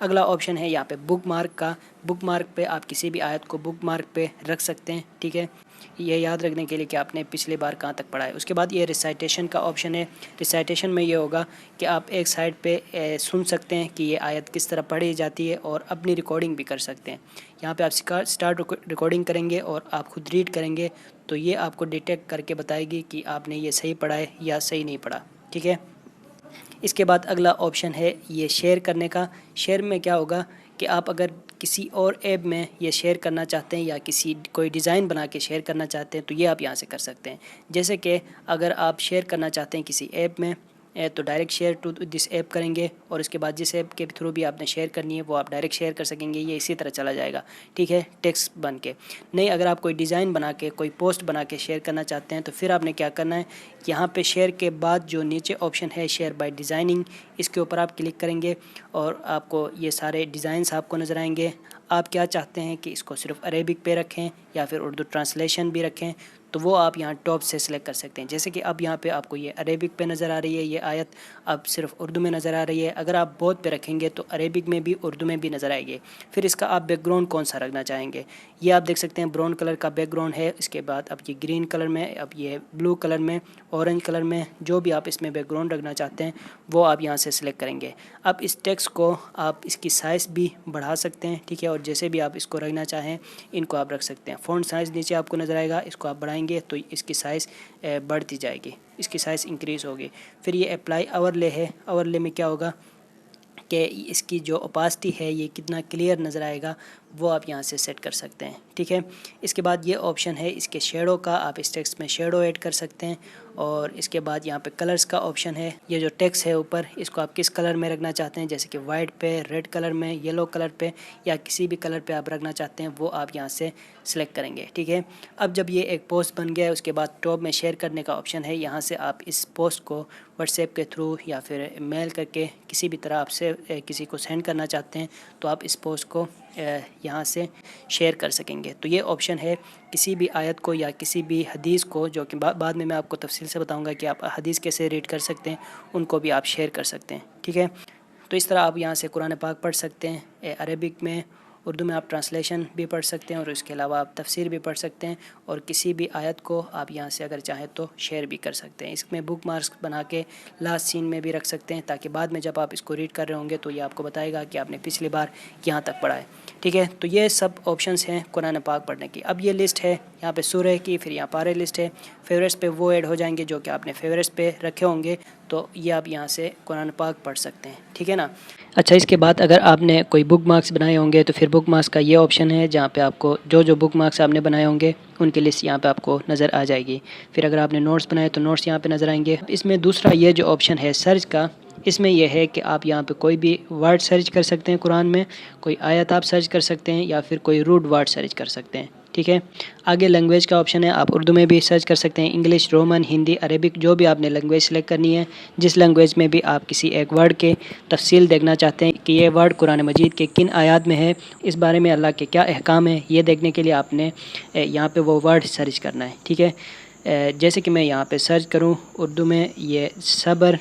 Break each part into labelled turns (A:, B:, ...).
A: اگلا آپشن ہے یہاں پہ بک مارک کا۔ بک مارک پہ آپ کسی بھی آیت کو بک مارک پہ رکھ سکتے ہیں، ٹھیک ہے، یہ یاد رکھنے کے لیے کہ آپ نے پچھلی بار کہاں تک پڑھا ہے۔ اس کے بعد یہ ریسائٹیشن کا آپشن ہے۔ ریسائٹیشن میں یہ ہوگا کہ آپ ایک سائٹ پہ سن سکتے ہیں کہ یہ آیت کس طرح پڑھی جاتی ہے اور اپنی ریکارڈنگ بھی کر سکتے ہیں۔ یہاں پہ آپ اسٹارٹ ریکارڈنگ کریں گے اور آپ خود ریڈ کریں گے تو یہ آپ کو ڈیٹیکٹ کر کے بتائے گی کہ آپ نے یہ صحیح پڑھا ہے یا صحیح نہیں پڑھا، ٹھیک ہے۔ اس کے بعد اگلا آپشن ہے یہ شیئر کرنے کا۔ شیئر میں کیا ہوگا کہ آپ اگر کسی اور ایپ میں یہ شیئر کرنا چاہتے ہیں یا کوئی ڈیزائن بنا کے شیئر کرنا چاہتے ہیں تو یہ آپ یہاں سے کر سکتے ہیں۔ جیسے کہ اگر آپ شیئر کرنا چاہتے ہیں کسی ایپ میں تو direct share to this app کریں گے اور اس کے بعد جس ایپ کے تھرو بھی آپ نے شیئر کرنی ہے وہ آپ ڈائریکٹ شیئر کر سکیں گے، یہ اسی طرح چلا جائے گا، ٹھیک ہے، ٹیکسٹ بن کے۔ نہیں، اگر آپ کوئی ڈیزائن بنا کے کوئی پوسٹ بنا کے شیئر کرنا چاہتے ہیں تو پھر آپ نے کیا کرنا ہے، یہاں پہ شیئر کے بعد جو نیچے آپشن ہے شیئر بائی ڈیزائننگ، اس کے اوپر آپ کلک کریں گے اور آپ کو یہ سارے ڈیزائنس آپ کو نظر آئیں گے۔ آپ کیا چاہتے ہیں کہ اس کو صرف عربک پہ رکھیں یا پھر اردو ٹرانسلیشن بھی رکھیں تو وہ آپ یہاں ٹاپ سے سلیکٹ کر سکتے ہیں۔ جیسے کہ اب یہاں پہ آپ کو یہ عربک پہ نظر آ رہی ہے، یہ آیت اب صرف اردو میں نظر آ رہی ہے۔ اگر آپ بوتھ پہ رکھیں گے تو عربک میں بھی اردو میں بھی نظر آئے گی۔ پھر اس کا آپ بیک گراؤنڈ کون سا رکھنا چاہیں گے، یہ آپ دیکھ سکتے ہیں براؤن کلر کا بیک گراؤنڈ ہے۔ اس کے بعد اب یہ گرین کلر میں، اب یہ بلو کلر میں، اورنج کلر میں، جو بھی آپ اس میں بیک گراؤنڈ رکھنا چاہتے ہیں وہ آپ یہاں سے سلیکٹ کریں گے۔ اب اس ٹیکسٹ کو آپ اس کی سائز بھی بڑھا سکتے ہیں، ٹھیک ہے، اور جیسے بھی آپ اس کو رکھنا چاہیں ان کو آپ رکھ سکتے ہیں۔ فونٹ سائز نیچے آپ کو نظر آئے گا، اس کو آپ بڑھائیں گے تو اس کی سائز بڑھتی جائے گی، اس کی سائز انکریز ہوگی۔ پھر یہ اپلائی اوورلے ہے۔ اوورلے میں کیا ہوگا کہ اس کی جو اوپاسٹی ہے یہ کتنا کلیئر نظر آئے گا وہ آپ یہاں سے سیٹ کر سکتے ہیں، ٹھیک ہے۔ اس کے بعد یہ آپشن ہے اس کے شیڈو کا، آپ اس ٹیکسٹ میں شیڈو ایڈ کر سکتے ہیں۔ اور اس کے بعد یہاں پہ کلرز کا آپشن ہے۔ یہ جو ٹیکسٹ ہے اوپر اس کو آپ کس کلر میں رکھنا چاہتے ہیں، جیسے کہ وائٹ پہ، ریڈ کلر میں، یلو کلر پہ، یا کسی بھی کلر پہ آپ رکھنا چاہتے ہیں وہ آپ یہاں سے سلیکٹ کریں گے، ٹھیک ہے۔ اب جب یہ ایک پوسٹ بن گیا ہے اس کے بعد ٹاپ میں شیئر کرنے کا آپشن ہے۔ یہاں سے آپ اس پوسٹ کو واٹس ایپ کے تھرو یا پھر میل کر کے کسی بھی طرح آپ سے کسی کو سینڈ کرنا چاہتے ہیں تو آپ اس پوسٹ کو یہاں سے شیئر کر سکیں گے۔ تو یہ آپشن ہے کسی بھی آیت کو یا کسی بھی حدیث کو، جو کہ بعد میں آپ کو تفصیل سے بتاؤں گا کہ آپ حدیث کیسے ریڈ کر سکتے ہیں، ان کو بھی آپ شیئر کر سکتے ہیں، ٹھیک ہے۔ تو اس طرح آپ یہاں سے قرآن پاک پڑھ سکتے ہیں، عربک میں، اردو میں آپ ٹرانسلیشن بھی پڑھ سکتے ہیں اور اس کے علاوہ آپ تفسیر بھی پڑھ سکتے ہیں، اور کسی بھی آیت کو آپ یہاں سے اگر چاہیں تو شیئر بھی کر سکتے ہیں۔ اس میں بک مارکس بنا کے لاسٹ سین میں بھی رکھ سکتے ہیں تاکہ بعد میں جب آپ اس کو ریڈ کر رہے ہوں گے تو یہ آپ کو بتائے گا کہ آپ نے پچھلی بار یہاں تک پڑھا ہے، ٹھیک ہے۔ تو یہ سب آپشنس ہیں قرآن پاک پڑھنے کی۔ اب یہ لسٹ ہے یہاں پہ سورہ کی، پھر یہاں پارے لسٹ ہے، فیوریٹس پہ وہ ایڈ ہو جائیں گے جو کہ آپ نے فیوریٹس پہ رکھے ہوں گے، تو یہ آپ یہاں سے قرآن پاک پڑھ سکتے ہیں، ٹھیک ہے نا۔ اچھا، اس کے بعد اگر آپ نے کوئی بک مارکس بنائے ہوں گے تو پھر بک مارکس کا یہ آپشن ہے جہاں پہ آپ کو جو بک مارکس آپ نے بنائے ہوں گے ان کی لسٹ یہاں پہ آپ کو نظر آ جائے گی۔ پھر اگر آپ نے نوٹس بنائے تو نوٹس یہاں پہ نظر آئیں گے۔ اس میں دوسرا یہ جو آپشن ہے سرچ کا، اس میں یہ ہے کہ آپ یہاں پہ کوئی بھی ورڈ سرچ کر سکتے ہیں، قرآن میں کوئی آیت آپ سرچ کر سکتے ہیں یا پھر کوئی روٹ ورڈ سرچ کر سکتے ہیں، ٹھیک ہے۔ آگے لینگویج کا آپشن ہے، آپ اردو میں بھی سرچ کر سکتے ہیں، انگلش، رومن، ہندی، عربک، جو بھی آپ نے لینگویج سلیکٹ کرنی ہے، جس لینگویج میں بھی آپ کسی ایک ورڈ کے تفصیل دیکھنا چاہتے ہیں کہ یہ ورڈ قرآن مجید کے کن آیات میں ہے، اس بارے میں اللہ کے کیا احکام ہیں، یہ دیکھنے کے لیے آپ نے یہاں پہ وہ ورڈ سرچ کرنا ہے، ٹھیک ہے۔ جیسے کہ میں یہاں پہ سرچ کروں اردو میں یہ صبر،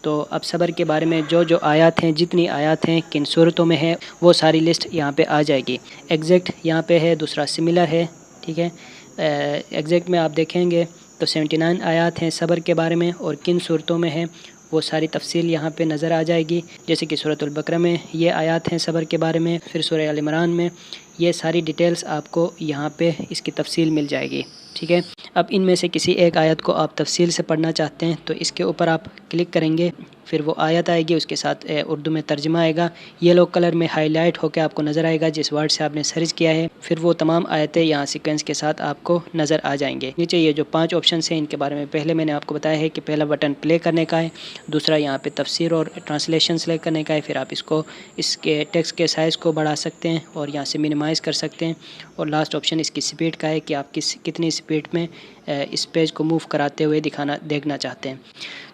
A: تو اب صبر کے بارے میں جو آیات ہیں، جتنی آیات ہیں، کن صورتوں میں ہے، وہ ساری لسٹ یہاں پہ آ جائے گی۔ ایگزیکٹ یہاں پہ ہے، دوسرا سملر ہے، ٹھیک ہے۔ ایگزیکٹ میں آپ دیکھیں گے تو 79 آیات ہیں صبر کے بارے میں، اور کن صورتوں میں ہے وہ ساری تفصیل یہاں پہ نظر آ جائے گی۔ جیسے کہ سورۃ البقرہ میں یہ آیات ہیں صبر کے بارے میں، پھر سورہ ال عمران میں یہ ساری ڈیٹیلز آپ کو یہاں پہ اس کی تفصیل مل جائے گی، ٹھیک ہے۔ اب ان میں سے کسی ایک آیت کو آپ تفصیل سے پڑھنا چاہتے ہیں تو اس کے اوپر آپ کلک کریں گے، پھر وہ آیت آئے گی، اس کے ساتھ اردو میں ترجمہ آئے گا، یلو کلر میں ہائی لائٹ ہو کے آپ کو نظر آئے گا جس ورڈ سے آپ نے سرچ کیا ہے، پھر وہ تمام آیتیں یہاں سیکوینس کے ساتھ آپ کو نظر آ جائیں گے۔ نیچے یہ جو 5 آپشنس ہیں ان کے بارے میں پہلے میں نے آپ کو بتایا ہے کہ پہلا بٹن پلے کرنے کا ہے، دوسرا یہاں پہ تفسیر اور ٹرانسلیشن سلیکٹ کرنے کا ہے، پھر آپ اس کے ٹیکسٹ کے سائز کو بڑھا سکتے ہیں اور یہاں سے منیمائز کر سکتے ہیں، اور لاسٹ آپشن اس کی سپیڈ کا ہے کہ آپ کتنی سپیڈ میں اس پیج کو موو کراتے ہوئے دیکھنا چاہتے ہیں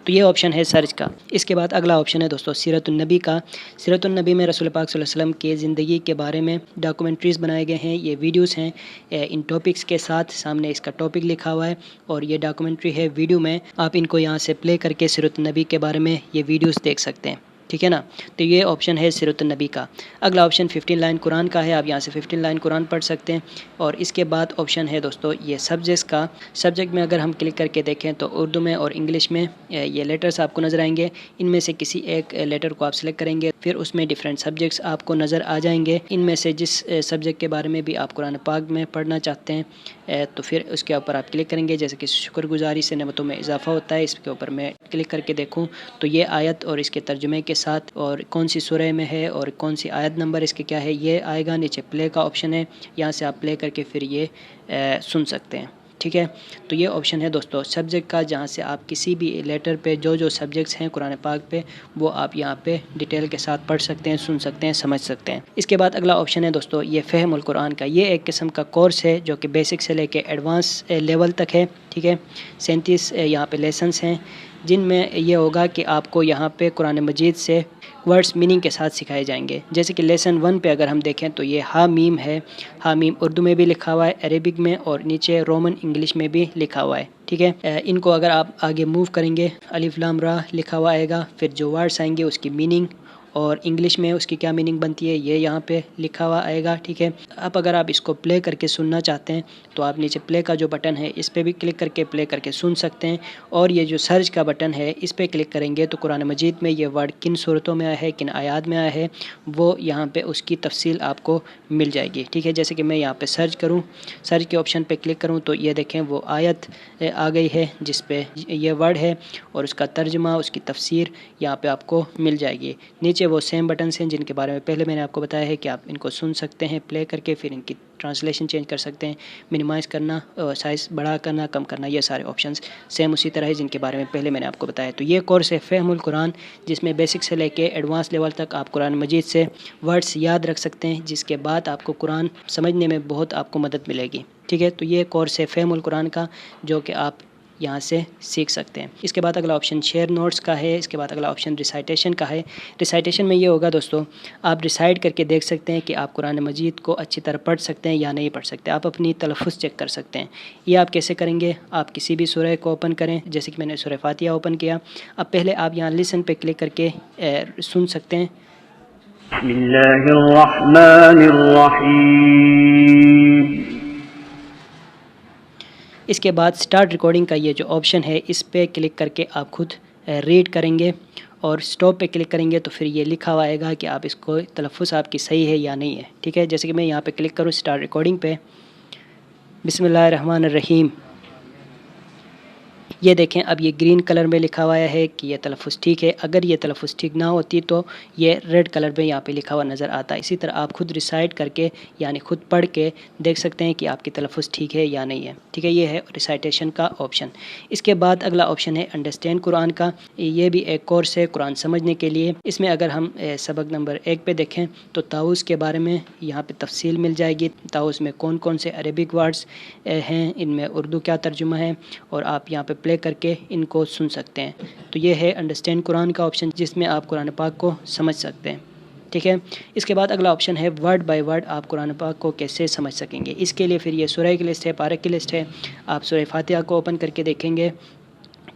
A: تو یہ آپشن ہے سرچ کا۔ اس کے بعد اگلا آپشن ہے دوستو سیرت النبی کا۔ سیرت النبی میں رسول پاک صلی اللہ علیہ وسلم کے زندگی کے بارے میں ڈاکومنٹریز بنائے گئے ہیں، یہ ویڈیوز ہیں ان ٹاپکس کے ساتھ، سامنے اس کا ٹاپک لکھا ہوا ہے اور یہ ڈاکومنٹری ہے ویڈیو میں، آپ ان کو یہاں سے پلے کر کے سیرت النبی کے بارے میں یہ ویڈیوز دیکھ سکتے ہیں، ٹھیک ہے نا۔ تو یہ آپشن ہے سیرت النبی کا۔ اگلا آپشن 15 لائن قرآن کا ہے، آپ یہاں سے 15 لائن قرآن پڑھ سکتے ہیں۔ اور اس کے بعد آپشن ہے دوستو یہ سبجیکٹس کا۔ سبجیکٹ میں اگر ہم کلک کر کے دیکھیں تو اردو میں اور انگلش میں یہ لیٹرز آپ کو نظر آئیں گے، ان میں سے کسی ایک لیٹر کو آپ سلیکٹ کریں گے، پھر اس میں ڈیفرنٹ سبجیکٹس آپ کو نظر آ جائیں گے، ان میں سے جس سبجیکٹ کے بارے میں بھی آپ قرآن پاک میں پڑھنا چاہتے ہیں تو پھر اس کے اوپر آپ کلک کریں گے۔ جیسے کہ شکر گزاری سے نعمتوں میں اضافہ ہوتا ہے، اس کے اوپر میں کلک کر کے دیکھوں تو یہ آیت اور اس کے ترجمے کے ساتھ اور کون سی سورہ میں ہے اور کون سی آیت نمبر اس کے کیا ہے یہ آئے گا۔ نیچے پلے کا آپشن ہے، یہاں سے آپ پلے کر کے پھر یہ سن سکتے ہیں، ٹھیک ہے۔ تو یہ آپشن ہے دوستو سبجیکٹ کا، جہاں سے آپ کسی بھی لیٹر پہ جو سبجیکٹس ہیں قرآن پاک پہ وہ آپ یہاں پہ ڈیٹیل کے ساتھ پڑھ سکتے ہیں، سن سکتے ہیں، سمجھ سکتے ہیں۔ اس کے بعد اگلا آپشن ہے دوستو یہ فہم القرآن کا۔ یہ ایک قسم کا کورس ہے جو کہ بیسک سے لے کے ایڈوانس لیول تک ہے، ٹھیک ہے۔ 37 یہاں پہ لیسنس ہیں جن میں یہ ہوگا کہ آپ کو یہاں پہ قرآن مجید سے ورڈز میننگ کے ساتھ سکھائے جائیں گے۔ جیسے کہ لیسن 1 پہ اگر ہم دیکھیں تو یہ ہا میم ہے، ہا میم اردو میں بھی لکھا ہوا ہے، عربک میں، اور نیچے رومن انگلش میں بھی لکھا ہوا ہے، ٹھیک ہے۔ ان کو اگر آپ آگے موو کریں گے الف لام را لکھا ہوا آئے گا، پھر جو ورڈز آئیں گے اس کی میننگ اور انگلش میں اس کی کیا میننگ بنتی ہے یہ یہاں پہ لکھا ہوا آئے گا، ٹھیک ہے۔ اب اگر آپ اس کو پلے کر کے سننا چاہتے ہیں تو آپ نیچے پلے کا جو بٹن ہے اس پہ بھی کلک کر کے پلے کر کے سن سکتے ہیں، اور یہ جو سرچ کا بٹن ہے اس پہ کلک کریں گے تو قرآن مجید میں یہ ورڈ کن صورتوں میں آیا ہے، کن آیات میں آیا ہے، وہ یہاں پہ اس کی تفصیل آپ کو مل جائے گی، ٹھیک ہے۔ جیسے کہ میں یہاں پہ سرچ کروں، سرچ کے آپشن پہ کلک کروں تو یہ دیکھیں وہ آیت آ گئی ہے جس پہ یہ ورڈ ہے اور اس کا ترجمہ، اس کی تفسیر یہاں پہ آپ کو مل جائے گی۔ نیچے وہ سیم بٹنس ہیں جن کے بارے میں پہلے میں نے آپ کو بتایا ہے کہ آپ ان کو سن سکتے ہیں پلے کر کے، پھر ان کی ٹرانسلیشن چینج کر سکتے ہیں، منیمائز کرنا، سائز بڑا کرنا، کم کرنا، یہ سارے آپشنز سیم اسی طرح ہے جن کے بارے میں پہلے میں نے آپ کو بتایا۔ تو یہ کورس ہے فہم القرآن، جس میں بیسک سے لے کے ایڈوانس لیول تک آپ قرآن مجید سے ورڈز یاد رکھ سکتے ہیں، جس کے بعد آپ کو قرآن سمجھنے میں بہت آپ کو مدد ملے گی، ٹھیک ہے۔ تو یہ کورس ہے فہم القرآن کا جو کہ آپ یہاں سے سیکھ سکتے ہیں۔ اس کے بعد اگلا آپشن شیئر نوٹس کا ہے، اس کے بعد اگلا آپشن ریسائٹیشن کا ہے۔ ریسائٹیشن میں یہ ہوگا دوستو آپ ریسائٹ کر کے دیکھ سکتے ہیں کہ آپ قرآن مجید کو اچھی طرح پڑھ سکتے ہیں یا نہیں پڑھ سکتے، آپ اپنی تلفظ چیک کر سکتے ہیں۔ یہ آپ کیسے کریں گے؟ آپ کسی بھی سورہ کو اوپن کریں، جیسے کہ میں نے سورہ فاتحہ اوپن کیا، اب پہلے آپ یہاں لسن پہ کلک کر کے سن سکتے ہیں۔
B: بسم اللہ الرحمن الرحیم۔
A: اس کے بعد سٹارٹ ریکارڈنگ کا یہ جو آپشن ہے اس پہ کلک کر کے آپ خود ریڈ کریں گے اور سٹاپ پہ کلک کریں گے تو پھر یہ لکھا ہوا آئے گا کہ آپ اس کو تلفظ آپ کی صحیح ہے یا نہیں ہے، ٹھیک ہے۔ جیسے کہ میں یہاں پہ کلک کروں سٹارٹ ریکارڈنگ پہ، بسم اللہ الرحمن الرحیم، یہ دیکھیں اب یہ گرین کلر میں لکھا ہوا ہے کہ یہ تلفظ ٹھیک ہے۔ اگر یہ تلفظ ٹھیک نہ ہوتی تو یہ ریڈ کلر میں یہاں پہ لکھا ہوا نظر آتا ہے۔ اسی طرح آپ خود ریسائٹ کر کے یعنی خود پڑھ کے دیکھ سکتے ہیں کہ آپ کی تلفظ ٹھیک ہے یا نہیں ہے، ٹھیک ہے۔ یہ ہے ریسائٹیشن کا آپشن۔ اس کے بعد اگلا آپشن ہے انڈرسٹینڈ قرآن کا، یہ بھی ایک کورس ہے قرآن سمجھنے کے لیے۔ اس میں اگر ہم سبق نمبر 1 پہ دیکھیں تو طاؤس کے بارے میں یہاں پہ تفصیل مل جائے گی، طاؤس میں کون کون سے عربک ورڈز ہیں، ان میں اردو کیا ترجمہ ہے، اور آپ یہاں پہ پلے کر کے ان کو سن سکتے ہیں۔ تو یہ ہے انڈرسٹینڈ قرآن کا آپشن جس میں آپ قرآن پاک کو سمجھ سکتے ہیں، ٹھیک ہے۔ اس کے بعد اگلا آپشن ہے ورڈ بائی ورڈ آپ قرآن پاک کو کیسے سمجھ سکیں گے۔ اس کے لیے پھر یہ سورہ کی لسٹ ہے، پارے کی لسٹ ہے، آپ سورہ فاتحہ کو اوپن کر کے دیکھیں گے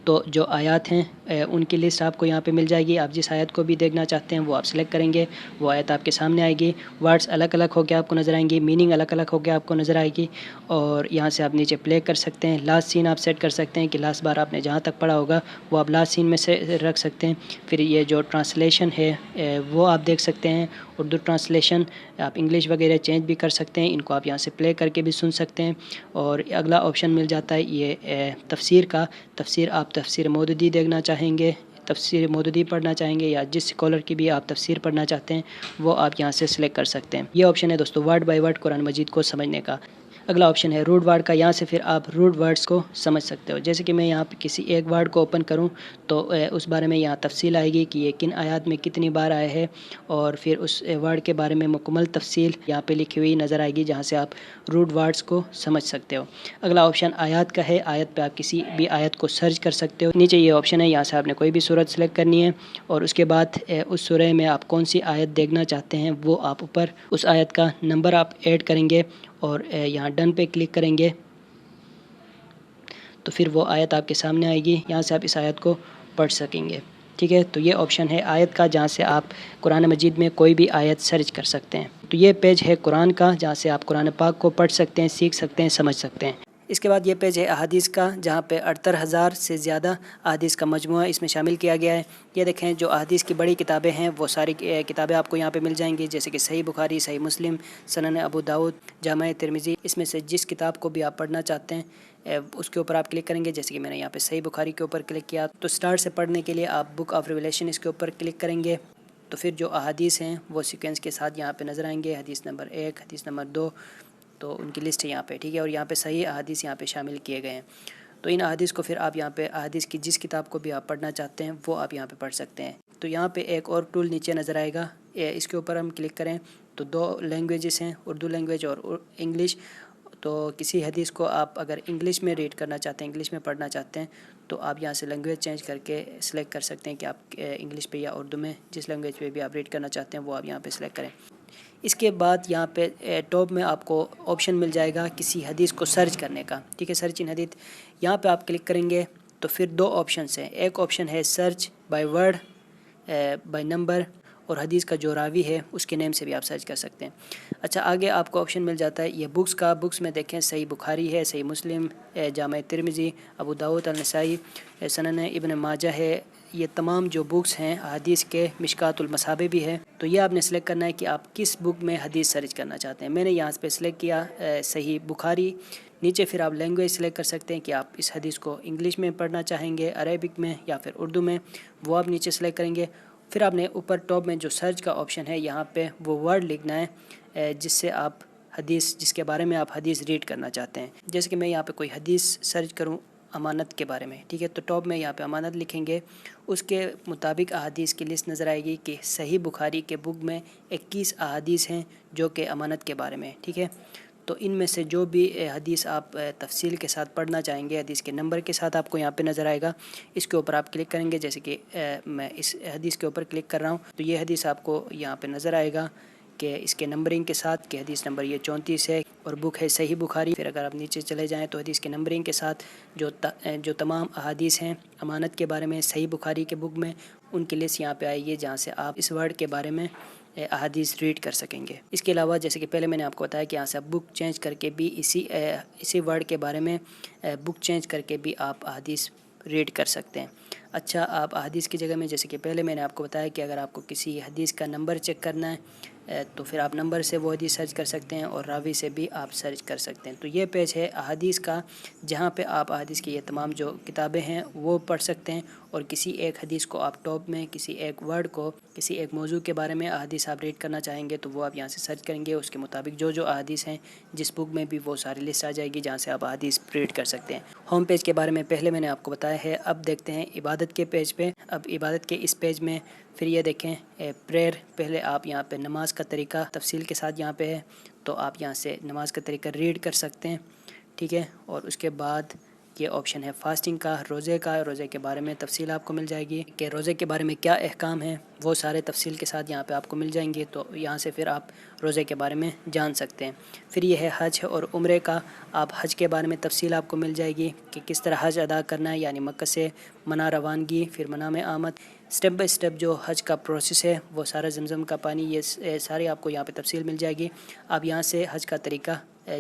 A: تو جو آیات ہیں ان کی لسٹ آپ کو یہاں پہ مل جائے گی۔ آپ جس آیت کو بھی دیکھنا چاہتے ہیں وہ آپ سلیکٹ کریں گے، وہ آیت آپ کے سامنے آئے گی، ورڈز الگ الگ ہو کے آپ کو نظر آئیں گی، میننگ الگ الگ ہو کے آپ کو نظر آئے گی، اور یہاں سے آپ نیچے پلے کر سکتے ہیں۔ لاسٹ سین آپ سیٹ کر سکتے ہیں کہ لاسٹ بار آپ نے جہاں تک پڑھا ہوگا وہ آپ لاسٹ سین میں سے رکھ سکتے ہیں۔ پھر یہ جو ٹرانسلیشن ہے وہ آپ دیکھ سکتے ہیں، اردو ٹرانسلیشن، آپ انگلش وغیرہ چینج بھی کر سکتے ہیں، ان کو آپ یہاں سے پلے کر کے بھی سن سکتے ہیں۔ اور اگلا آپشن مل جاتا ہے یہ تفسیر کا، تفسیر آپ تفسیر مودودی دیکھنا چاہیں گے، تفسیر مودودی پڑھنا چاہیں گے، یا جس اسکالر کی بھی آپ تفسیر پڑھنا چاہتے ہیں وہ آپ یہاں سے سلیکٹ کر سکتے ہیں۔ یہ آپشن ہے دوستو ورڈ بائی ورڈ قرآن مجید کو سمجھنے کا۔ اگلا آپشن ہے روٹ ورڈ کا، یہاں سے پھر آپ روٹ ورڈز کو سمجھ سکتے ہو. جیسے کہ میں یہاں پہ کسی ایک ورڈ کو اوپن کروں تو اس بارے میں یہاں تفصیل آئے گی کہ یہ کن آیات میں کتنی بار آیا ہے، اور پھر اس ورڈ کے بارے میں مکمل تفصیل یہاں پہ لکھی ہوئی نظر آئے گی جہاں سے آپ روٹ ورڈز کو سمجھ سکتے ہو. اگلا آپشن آیات کا ہے. آیت پہ آپ کسی بھی آیت کو سرچ کر سکتے ہو. نیچے یہ آپشن ہے، یہاں سے آپ نے کوئی بھی صورت سلیکٹ کرنی ہے اور اس کے بعد اس سورہ میں آپ کون سی آیت دیکھنا چاہتے ہیں وہ آپ اوپر اس آیت کا نمبر آپ ایڈ کریں گے اور یہاں ڈن پہ کلک کریں گے تو پھر وہ آیت آپ کے سامنے آئے گی. یہاں سے آپ اس آیت کو پڑھ سکیں گے. ٹھیک ہے، تو یہ آپشن ہے آیت کا جہاں سے آپ قرآن مجید میں کوئی بھی آیت سرچ کر سکتے ہیں. تو یہ پیج ہے قرآن کا جہاں سے آپ قرآن پاک کو پڑھ سکتے ہیں، سیکھ سکتے ہیں، سمجھ سکتے ہیں. اس کے بعد یہ پیج ہے احادیث کا جہاں پہ 78,000 سے زیادہ احادیث کا مجموعہ اس میں شامل کیا گیا ہے. یہ دیکھیں جو احادیث کی بڑی کتابیں ہیں وہ ساری کتابیں آپ کو یہاں پہ مل جائیں گی، جیسے کہ صحیح بخاری، صحیح مسلم، سنن ابو داؤد، جامع ترمذی. اس میں سے جس کتاب کو بھی آپ پڑھنا چاہتے ہیں اس کے اوپر آپ کلک کریں گے. جیسے کہ میں نے یہاں پہ صحیح بخاری کے اوپر کلک کیا تو سٹارٹ سے پڑھنے کے لیے آپ بک آف ریویلیشن اس کے اوپر کلک کریں گے تو پھر جو احادیث ہیں وہ سیکوینس کے ساتھ یہاں پہ نظر آئیں گے. حدیث نمبر 1، حدیث نمبر 2، تو ان کی لسٹ ہے یہاں پہ. ٹھیک ہے، اور یہاں پہ صحیح احادیث یہاں پہ شامل کیے گئے ہیں. تو ان احادیث کو پھر آپ یہاں پہ احادیث کی جس کتاب کو بھی آپ پڑھنا چاہتے ہیں وہ آپ یہاں پہ پڑھ سکتے ہیں. تو یہاں پہ ایک اور ٹول نیچے نظر آئے گا، اس کے اوپر ہم کلک کریں تو 2 لینگویجز ہیں، اردو لینگویج اور انگلش. تو کسی حدیث کو آپ اگر انگلش میں ریڈ کرنا چاہتے ہیں، انگلش میں پڑھنا چاہتے ہیں تو آپ یہاں سے لینگویج چینج کر کے سلیکٹ کر سکتے ہیں کہ آپ انگلش پہ یا اردو میں جس لینگویج پہ بھی آپ ریڈ کرنا چاہتے ہیں وہ آپ یہاں پہ سلیکٹ کریں. اس کے بعد یہاں پہ ٹاپ میں آپ کو آپشن مل جائے گا کسی حدیث کو سرچ کرنے کا. ٹھیک ہے، سرچ ان حدیث. یہاں پہ آپ کلک کریں گے تو پھر 2 آپشنس ہیں. ایک آپشن ہے search by word, by number, اور حدیث کا جو راوی ہے اس کے نیم سے بھی آپ سرچ کر سکتے ہیں. اچھا، آگے آپ کو آپشن مل جاتا ہے یہ بکس کا. بکس میں دیکھیں صحیح بخاری ہے، صحیح مسلم، جامع ترمذی، ابو داؤد، النسائی، سنن ابن ماجہ ہے. یہ تمام جو بکس ہیں حدیث کے، مشکات المصابیح بھی ہے. تو یہ آپ نے سلیکٹ کرنا ہے کہ آپ کس بک میں حدیث سرچ کرنا چاہتے ہیں. میں نے یہاں پہ سلیکٹ کیا صحیح بخاری. نیچے پھر آپ لینگویج سلیکٹ کر سکتے ہیں کہ آپ اس حدیث کو انگلش میں پڑھنا چاہیں گے، عربک میں، یا پھر اردو میں. وہ آپ نیچے سلیکٹ کریں گے. پھر آپ نے اوپر ٹاپ میں جو سرچ کا آپشن ہے یہاں پہ وہ ورڈ لکھنا ہے جس سے آپ حدیث، جس کے بارے میں آپ حدیث ریڈ کرنا چاہتے ہیں. جیسے کہ میں یہاں پہ کوئی حدیث سرچ کروں امانت کے بارے میں. ٹھیک ہے، تو ٹاپ میں یہاں پہ امانت لکھیں گے. اس کے مطابق احادیث کی لسٹ نظر آئے گی کہ صحیح بخاری کے بک میں 21 احادیث ہیں جو کہ امانت کے بارے میں. ٹھیک ہے، تو ان میں سے جو بھی حدیث آپ تفصیل کے ساتھ پڑھنا چاہیں گے حدیث کے نمبر کے ساتھ آپ کو یہاں پہ نظر آئے گا. اس کے اوپر آپ کلک کریں گے. جیسے کہ میں اس حدیث کے اوپر کلک کر رہا ہوں تو یہ حدیث آپ کو یہاں پہ نظر آئے گا کہ اس کے نمبرنگ کے ساتھ کہ حدیث نمبر یہ 34 ہے اور بک ہے صحیح بخاری. پھر اگر آپ نیچے چلے جائیں تو حدیث کے نمبرنگ کے ساتھ جو تمام احادیث ہیں امانت کے بارے میں صحیح بخاری کے بک میں ان کی لسٹ یہاں پہ آئے گی جہاں سے آپ اس ورڈ کے بارے میں احادیث ریڈ کر سکیں گے. اس کے علاوہ جیسے کہ پہلے میں نے آپ کو بتایا کہ یہاں سے آپ بک چینج کر کے بھی اسی ورڈ کے بارے میں بک چینج کر کے بھی آپ احادیث ریڈ کر سکتے ہیں. اچھا، آپ احادیث کی جگہ میں جیسے کہ پہلے میں نے آپ کو بتایا کہ اگر آپ کو کسی حدیث کا نمبر چیک کرنا ہے تو پھر آپ نمبر سے وہ حدیث سرچ کر سکتے ہیں اور راوی سے بھی آپ سرچ کر سکتے ہیں. تو یہ پیج ہے احادیث کا جہاں پہ آپ احادیث کی یہ تمام جو کتابیں ہیں وہ پڑھ سکتے ہیں اور کسی ایک حدیث کو آپ ٹاپ میں کسی ایک ورڈ کو کسی ایک موضوع کے بارے میں احادیث آپ ریڈ کرنا چاہیں گے تو وہ آپ یہاں سے سرچ کریں گے. اس کے مطابق جو احادیث ہیں جس بک میں بھی وہ ساری لسٹ آ جائے گی جہاں سے آپ احادیث ریڈ کر سکتے ہیں. ہوم پیج کے بارے میں پہلے میں نے آپ کو بتایا ہے. اب دیکھتے ہیں عبادت کے پیج پہ. اب عبادت کے اس پیج میں پھر یہ دیکھیں پریئر. پہلے آپ یہاں پہ نماز کا طریقہ تفصیل کے ساتھ یہاں پہ ہے تو آپ یہاں سے نماز کا طریقہ ریڈ کر سکتے ہیں. ٹھیک ہے، اور اس کے بعد یہ آپشن ہے فاسٹنگ کا، روزے کا. روزے کے بارے میں تفصیل آپ کو مل جائے گی کہ روزے کے بارے میں کیا احکام ہیں، وہ سارے تفصیل کے ساتھ یہاں پہ آپ کو مل جائیں گے. تو یہاں سے پھر آپ روزے کے بارے میں جان سکتے ہیں. پھر یہ ہے حج اور عمرے کا. آپ حج کے بارے میں تفصیل آپ کو مل جائے گی کہ کس طرح حج ادا کرنا ہے، یعنی مکہ سے منی روانگی، پھر منی میں آمد، سٹیپ بائی سٹیپ جو حج کا پروسیس ہے وہ سارا زمزم کا پانی، یہ سارے آپ کو یہاں پہ تفصیل مل جائے گی. آپ یہاں سے حج کا طریقہ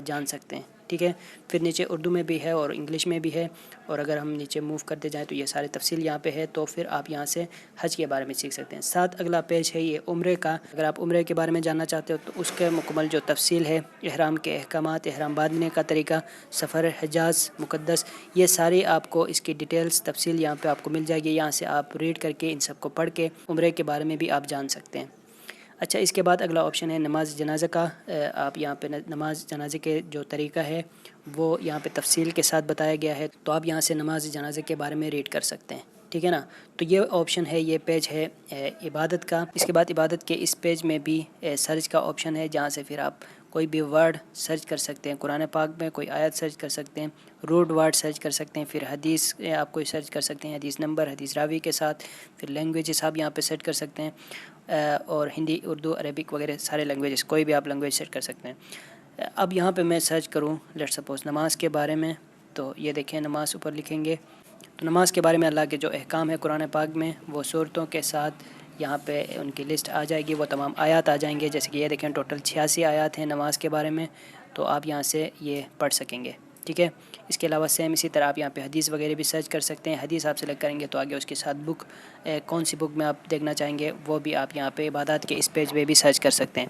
A: جان سکتے ہیں. ٹھیک ہے، پھر نیچے اردو میں بھی ہے اور انگلش میں بھی ہے. اور اگر ہم نیچے موو کرتے جائیں تو یہ سارے تفصیل یہاں پہ ہے. تو پھر آپ یہاں سے حج کے بارے میں سیکھ سکتے ہیں. ساتھ اگلا پیج ہے یہ عمرے کا. اگر آپ عمرے کے بارے میں جاننا چاہتے ہو تو اس کے مکمل جو تفصیل ہے، احرام کے احکامات، احرام باندھنے کا طریقہ، سفر حجاز مقدس، یہ ساری آپ کو اس کی ڈیٹیلز تفصیل یہاں پہ آپ کو مل جائے گی. یہاں سے آپ ریڈ کر کے ان سب کو پڑھ کے عمرے کے بارے میں بھی آپ جان سکتے ہیں. اچھا، اس کے بعد اگلا آپشن ہے نماز جنازہ کا۔ آپ یہاں پہ نماز جنازے کے جو طریقہ ہے وہ یہاں پہ تفصیل کے ساتھ بتایا گیا ہے، تو آپ یہاں سے نماز جنازے کے بارے میں ریڈ کر سکتے ہیں، ٹھیک ہے نا۔ تو یہ آپشن ہے، یہ پیج ہے عبادت کا۔ اس کے بعد عبادت کے اس پیج میں بھی سرچ کا آپشن ہے، جہاں سے پھر آپ کوئی بھی ورڈ سرچ کر سکتے ہیں، قرآن پاک میں کوئی آیت سرچ کر سکتے ہیں، روٹ ورڈ سرچ کر سکتے ہیں، پھر حدیث آپ کوئی سرچ کر سکتے ہیں، حدیث نمبر، حدیث راوی کے ساتھ، پھر لینگویجز آپ یہاں پہ سرچ کر سکتے ہیں، اور ہندی، اردو، عربک وغیرہ سارے لینگویجز، کوئی بھی آپ لینگویج سرچ کر سکتے ہیں۔ اب یہاں پہ میں سرچ کروں لیٹ سپوز نماز کے بارے میں، تو یہ دیکھیں نماز اوپر لکھیں گے، تو نماز کے بارے میں اللہ کے جو احکام ہے قرآن پاک میں، وہ صورتوں کے ساتھ یہاں پہ ان کی لسٹ آ جائے گی، وہ تمام آیات آ جائیں گے، جیسے کہ یہ دیکھیں ٹوٹل 86 آیات ہیں نماز کے بارے میں، تو آپ یہاں سے یہ پڑھ سکیں گے، ٹھیک ہے۔ اس کے علاوہ سیم اسی طرح آپ یہاں پہ حدیث وغیرہ بھی سرچ کر سکتے ہیں، حدیث آپ سلیکٹ کریں گے تو آگے اس کے ساتھ بک، کون سی بک میں آپ دیکھنا چاہیں گے وہ بھی آپ یہاں پہ عبادات کے اس پیج پہ بھی سرچ کر سکتے ہیں۔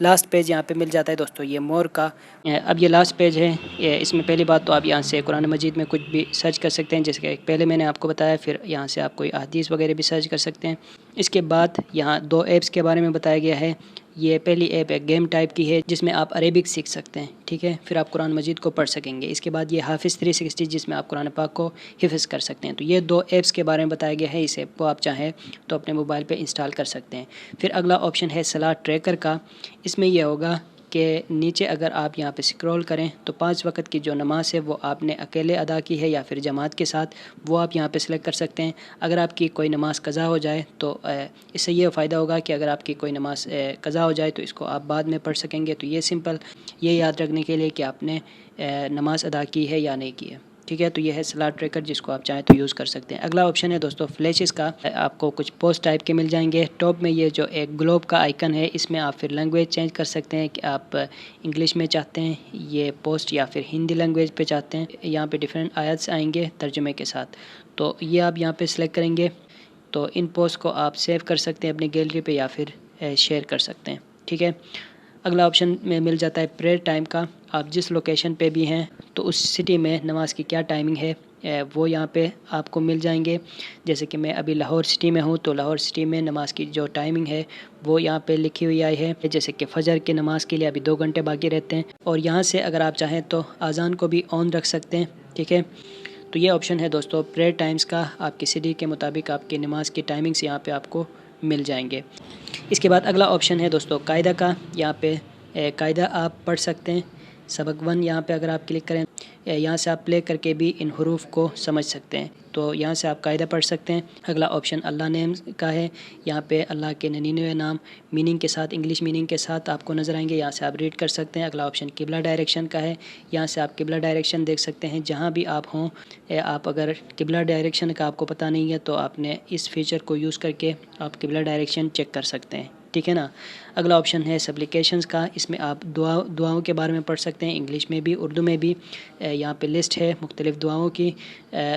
A: لاسٹ پیج یہاں پہ مل جاتا ہے دوستو یہ مور کا۔ اب یہ لاسٹ پیج ہے، اس میں پہلی بات تو آپ یہاں سے قرآن مجید میں کچھ بھی سرچ کر سکتے ہیں، جیسے کہ پہلے میں نے آپ کو بتایا، پھر یہاں سے آپ کوئی احادیث وغیرہ بھی سرچ کر سکتے ہیں۔ اس کے بعد یہاں 2 ایپس کے بارے میں بتایا گیا ہے۔ یہ پہلی ایپ ایک گیم ٹائپ کی ہے جس میں آپ عربک سیکھ سکتے ہیں، ٹھیک ہے، پھر آپ قرآن مجید کو پڑھ سکیں گے۔ اس کے بعد یہ حافظ 360 جس میں آپ قرآن پاک کو حفظ کر سکتے ہیں۔ تو یہ 2 ایپس کے بارے میں بتایا گیا ہے، اس ایپ کو آپ چاہیں تو اپنے موبائل پہ انسٹال کر سکتے ہیں۔ پھر اگلا آپشن ہے صلاۃ ٹریکر کا۔ اس میں یہ ہوگا کہ نیچے اگر آپ یہاں پہ اسکرول کریں تو 5 وقت کی جو نماز ہے وہ آپ نے اکیلے ادا کی ہے یا پھر جماعت کے ساتھ، وہ آپ یہاں پہ سلیکٹ کر سکتے ہیں۔ اگر آپ کی کوئی نماز قضا ہو جائے تو اس سے یہ فائدہ ہوگا کہ اگر آپ کی کوئی نماز قضا ہو جائے تو اس کو آپ بعد میں پڑھ سکیں گے۔ تو یہ سمپل یہ یاد رکھنے کے لیے کہ آپ نے نماز ادا کی ہے یا نہیں کی ہے، ٹھیک ہے۔ تو یہ ہے صلاۃ ٹریکر، جس کو آپ چاہیں تو یوز کر سکتے ہیں۔ اگلا آپشن ہے دوستو فلیشز کا۔ آپ کو کچھ پوسٹ ٹائپ کے مل جائیں گے، ٹاپ میں یہ جو ایک گلوب کا آئیکن ہے، اس میں آپ پھر لینگویج چینج کر سکتے ہیں کہ آپ انگلش میں چاہتے ہیں یہ پوسٹ یا پھر ہندی لینگویج پہ چاہتے ہیں۔ یہاں پہ ڈیفرنٹ آیاتس آئیں گے ترجمے کے ساتھ، تو یہ آپ یہاں پہ سلیکٹ کریں گے، تو ان پوسٹ کو آپ سیو کر سکتے ہیں اپنی گیلری پہ یا پھر شیئر کر سکتے ہیں، ٹھیک ہے۔ اگلا آپشن میں مل جاتا ہے پریئر ٹائم کا۔ آپ جس لوکیشن پہ بھی ہیں تو اس سٹی میں نماز کی کیا ٹائمنگ ہے وہ یہاں پہ آپ کو مل جائیں گے۔ جیسے کہ میں ابھی لاہور سٹی میں ہوں، تو لاہور سٹی میں نماز کی جو ٹائمنگ ہے وہ یہاں پہ لکھی ہوئی آئی ہے، جیسے کہ فجر کی نماز کے لیے ابھی 2 گھنٹے باقی رہتے ہیں، اور یہاں سے اگر آپ چاہیں تو اذان کو بھی آن رکھ سکتے ہیں، ٹھیک ہے۔ تو یہ آپشن ہے دوستو پریئر ٹائمز کا، آپ کی سٹی کے مطابق آپ کی نماز کی ٹائمنگز یہاں پہ آپ کو مل جائیں گے۔ اس کے بعد اگلا آپشن ہے دوستو قاعدہ کا۔ یہاں پہ قاعدہ آپ پڑھ سکتے ہیں، سبق 1 یہاں پہ اگر آپ کلک کریں، یہاں سے آپ پلے کر کے بھی ان حروف کو سمجھ سکتے ہیں، تو یہاں سے آپ قاعدہ پڑھ سکتے ہیں۔ اگلا آپشن اللہ نیم کا ہے، یہاں پہ اللہ کے 99 نام میننگ کے ساتھ، انگلش میننگ کے ساتھ آپ کو نظر آئیں گے، یہاں سے آپ ریڈ کر سکتے ہیں۔ اگلا آپشن قبلہ ڈائریکشن کا ہے، یہاں سے آپ قبلہ ڈائریکشن دیکھ سکتے ہیں جہاں بھی آپ ہوں۔ آپ اگر قبلہ ڈائریکشن کا آپ کو پتہ نہیں ہے تو آپ نے اس فیچر کو یوز کر کے آپ قبلہ ڈائریکشن چیک کر سکتے ہیں، ٹھیک ہے نا۔ اگلا آپشن ہے سپلیکیشنز کا، اس میں آپ دعاؤں کے بارے میں پڑھ سکتے ہیں، انگلش میں بھی اردو میں بھی۔ یہاں پہ لسٹ ہے مختلف دعاؤں کی،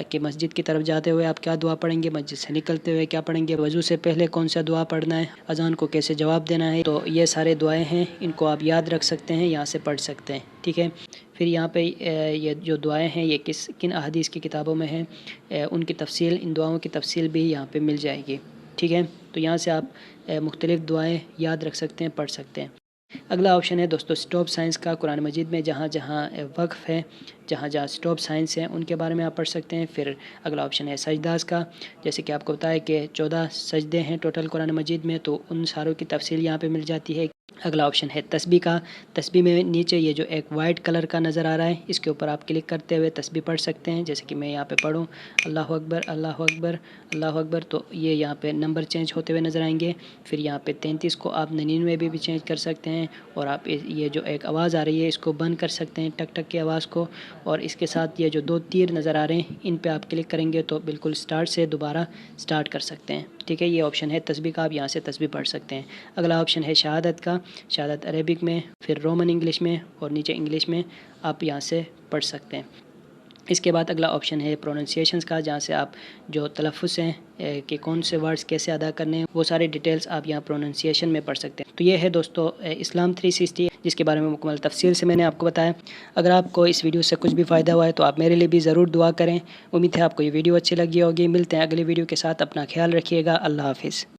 A: کہ مسجد کی طرف جاتے ہوئے آپ کیا دعا پڑھیں گے، مسجد سے نکلتے ہوئے کیا پڑھیں گے، وضو سے پہلے کون سا دعا پڑھنا ہے، اذان کو کیسے جواب دینا ہے، تو یہ سارے دعائیں ہیں، ان کو آپ یاد رکھ سکتے ہیں، یہاں سے پڑھ سکتے ہیں، ٹھیک ہے۔ پھر یہاں پہ یہ جو دعائیں ہیں یہ کن احادیث کی کتابوں میں ہیں، ان کی تفصیل، ان دعاؤں کی تفصیل بھی یہاں پہ مل جائے گی، ٹھیک ہے۔ تو یہاں سے آپ مختلف دعائیں یاد رکھ سکتے ہیں، پڑھ سکتے ہیں۔ اگلا آپشن ہے دوستو اسٹاپ سائنس کا۔ قرآن مجید میں جہاں جہاں وقف ہے، جہاں جہاں اسٹاپ سائنس ہیں، ان کے بارے میں آپ پڑھ سکتے ہیں۔ پھر اگلا آپشن ہے سجداز کا، جیسے کہ آپ کو بتایا کہ 14 سجدے ہیں ٹوٹل قرآن مجید میں، تو ان ساروں کی تفصیل یہاں پہ مل جاتی ہے۔ اگلا آپشن ہے تسبیح کا۔ تسبیح میں نیچے یہ جو ایک وائٹ کلر کا نظر آ رہا ہے، اس کے اوپر آپ کلک کرتے ہوئے تسبیح پڑھ سکتے ہیں، جیسے کہ میں یہاں پہ پڑھوں اللہ اکبر اللہ اکبر اللہ اکبر، تو یہ یہاں پہ نمبر چینج ہوتے ہوئے نظر آئیں گے۔ پھر یہاں پہ 33 کو آپ 99 میں بھی چینج کر سکتے ہیں، اور آپ یہ جو ایک آواز آ رہی ہے اس کو بند کر سکتے ہیں، ٹک ٹک کی آواز کو، اور اس کے ساتھ یہ جو 2 تیر نظر آ رہے ہیں ان پہ آپ کلک کریں گے تو بالکل سٹارٹ سے دوبارہ سٹارٹ کر سکتے ہیں، ٹھیک ہے۔ یہ آپشن ہے تسبیح کا، آپ یہاں سے تسبیح پڑھ سکتے ہیں۔ اگلا آپشن ہے شہادت کا۔ شہادت عربک میں، پھر رومن انگلش میں، اور نیچے انگلش میں آپ یہاں سے پڑھ سکتے ہیں۔ اس کے بعد اگلا آپشن ہے پروننسیشنز کا، جہاں سے آپ جو تلفظ ہیں کہ کون سے ورڈز کیسے ادا کرنے ہیں، وہ سارے ڈیٹیلز آپ یہاں پروننسیشن میں پڑھ سکتے ہیں۔ تو یہ ہے دوستو اسلام 360، جس کے بارے میں مکمل تفصیل سے میں نے آپ کو بتایا۔ اگر آپ کو اس ویڈیو سے کچھ بھی فائدہ ہوا ہے تو آپ میرے لیے بھی ضرور دعا کریں۔ امید ہے آپ کو یہ ویڈیو اچھی لگی ہوگی۔ ملتے ہیں اگلی ویڈیو کے ساتھ، اپنا خیال رکھیے گا، اللہ حافظ۔